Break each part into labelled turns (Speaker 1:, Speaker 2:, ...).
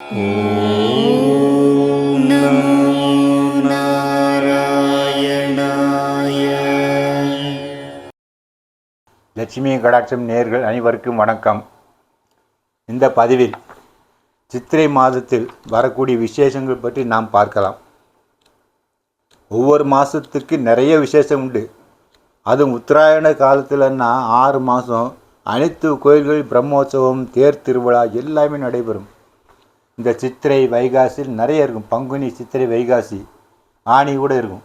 Speaker 1: ஓம் நமோ நாராயணாய.
Speaker 2: லட்சுமி கடாட்சம் நேயர்கள் அனைவருக்கும் வணக்கம். இந்த பதிவில் சித்திரை மாதத்தில் வரக்கூடிய விசேஷங்கள் பற்றி நாம் பார்க்கலாம். ஒவ்வொரு மாதத்துக்கு நிறைய விசேஷம் உண்டு. அதுவும் உத்தராயண காலத்தில்னா 6 மாதம் அனைத்து கோயில்களில் பிரம்மோற்சவம், தேர் திருவிழா எல்லாமே நடைபெறும். இந்த சித்திரை வைகாசியில் நிறைய இருக்கும். பங்குனி, சித்திரை, வைகாசி, ஆனி கூட இருக்கும்.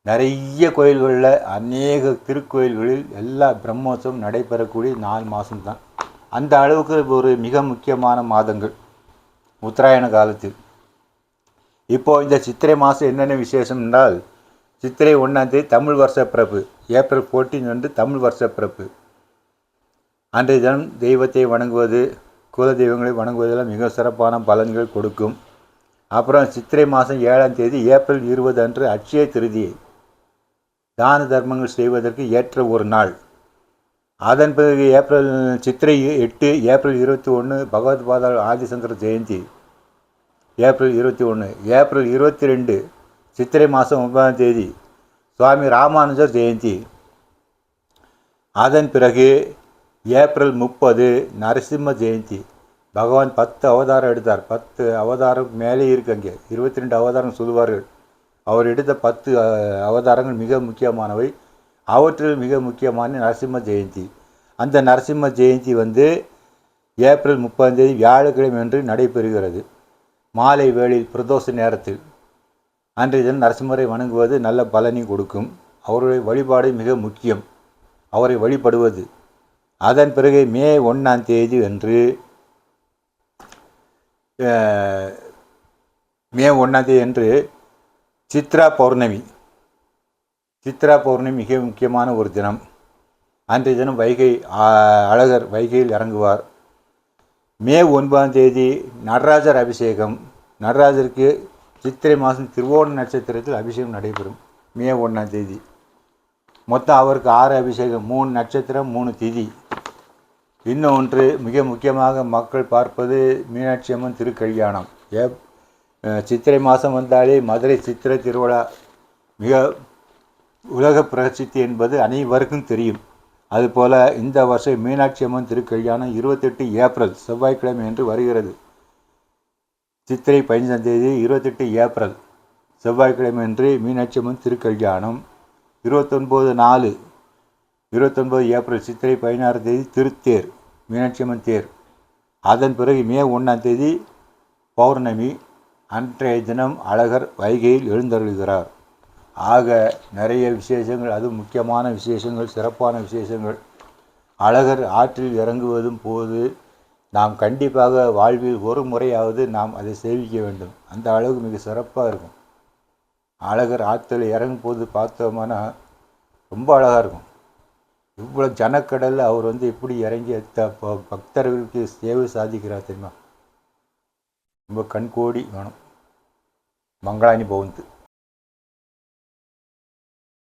Speaker 2: நிறைய கோயில்களில், அநேக திருக்கோயில்களில் எல்லா பிரம்மோற்சவம் நடைபெறக்கூடிய 4 மாதம்தான். அந்த அளவுக்கு ஒரு மிக முக்கியமான மாதங்கள் உத்தராயண காலத்தில். இப்போது இந்த சித்திரை மாதம் என்னென்ன விசேஷம் என்றால், சித்திரை 1ஆம் தேதி தமிழ் வருஷ பிறப்பு. ஏப்ரல் 14 வந்து தமிழ் வருஷ பிறப்பு. அன்றைய தினம் தெய்வத்தை வணங்குவது, குல தெய்வங்களை வணங்குவதெல்லாம் மிக சிறப்பான பலன்கள் கொடுக்கும். அப்புறம் சித்திரை மாதம் 7ஆம் தேதி ஏப்ரல் 20 அன்று அட்சய திருதியை. தான தர்மங்கள் செய்வதற்கு ஏற்ற ஒரு நாள். அதன் பிறகு சித்திரை 8 ஏப்ரல் 21 பகவத் பாதா ஆதிசங்கர ஜெயந்தி. ஏப்ரல் 21. ஏப்ரல் 22 சித்திரை மாதம் 9ஆம் தேதி சுவாமி ராமானுஜர் ஜெயந்தி. அதன் பிறகு ஏப்ரல் 30 நரசிம்ம ஜெயந்தி. பகவான் 10 அவதாரம் எடுத்தார். 10 அவதாரம் மேலே இருக்கு. அங்கே 22 அவதாரம் சொல்லுவார்கள். அவர் எடுத்த 10 அவதாரங்கள் மிக முக்கியமானவை. அவற்றில் மிக முக்கியமான நரசிம்ம ஜெயந்தி. அந்த நரசிம்ம ஜெயந்தி வந்து ஏப்ரல் 30ஆம் தேதி வியாழக்கிழமை அன்று நடைபெறுகிறது. மாலை வேளையில் பிரதோஷ நேரத்தில். அன்றைய தினம் நரசிம்மரை வணங்குவது நல்ல பலனை கொடுக்கும். அவருடைய வழிபாடு மிக முக்கியம், அவரை வழிபடுவது. அதன் பிறகு மே 1ஆம் தேதி அன்று சித்ரா பௌர்ணமி. சித்ரா பௌர்ணமி மிக முக்கியமான ஒரு தினம். அன்றைய தினம் அழகர் வைகையில் இறங்குவார். மே 9ஆம் தேதி நடராஜர் அபிஷேகம். நடராஜருக்கு சித்திரை மாதம் திருவோண நட்சத்திரத்தில் அபிஷேகம் நடைபெறும். மே 1ஆம் தேதி. மொத்தம் அவருக்கு 6 அபிஷேகம், 3 நட்சத்திரம், 3 திதி. இன்னொன்று மிக முக்கியமாக மக்கள் பார்ப்பது மீனாட்சி அம்மன் திருக்கல்யாணம். சித்திரை மாதம் வந்தாலே மதுரை சித்திரை திருவிழா மிக உலக பிரசித்தி என்பது அனைவருக்கும் தெரியும். அதுபோல் இந்த வருஷம் மீனாட்சி அம்மன் திருக்கல்யாணம் 28 ஏப்ரல் செவ்வாய்க்கிழமை என்று வருகிறது. சித்திரை 15ஆம் தேதி 28 ஏப்ரல் செவ்வாய்க்கிழமை என்று மீனாட்சி அம்மன் திருக்கல்யாணம். 29 ஏப்ரல் சித்திரை 16ஆம் தேதி திருத்தேர், மீனாட்சி அம்மன் தேர். அதன் பிறகு மே 1ஆம் தேதி பௌர்ணமி. அன்றைய தினம் அழகர் வைகையில் எழுந்தருளுகிறார். ஆக நிறைய விசேஷங்கள், அது முக்கியமான விசேஷங்கள், சிறப்பான விசேஷங்கள். அழகர் ஆற்றில் இறங்குவதும் போது நாம் கண்டிப்பாக வாழ்வில் ஒரு முறையாவது நாம் அதை சேவிக்க வேண்டும். அந்த அளவுக்கு மிக சிறப்பாக இருக்கும். அழகர் ஆற்றில் இறங்கும் போது பார்த்தோம்னா ரொம்ப அழகாக இருக்கும். இவ்வளோ ஜனக்கடலில் அவர் வந்து எப்படி இறங்கி பக்தர்களுக்கு சேவை சாதிக்கிறார் தெரியுமா? ரொம்ப கண்கோடி வேணும். மங்களானி பவந்து.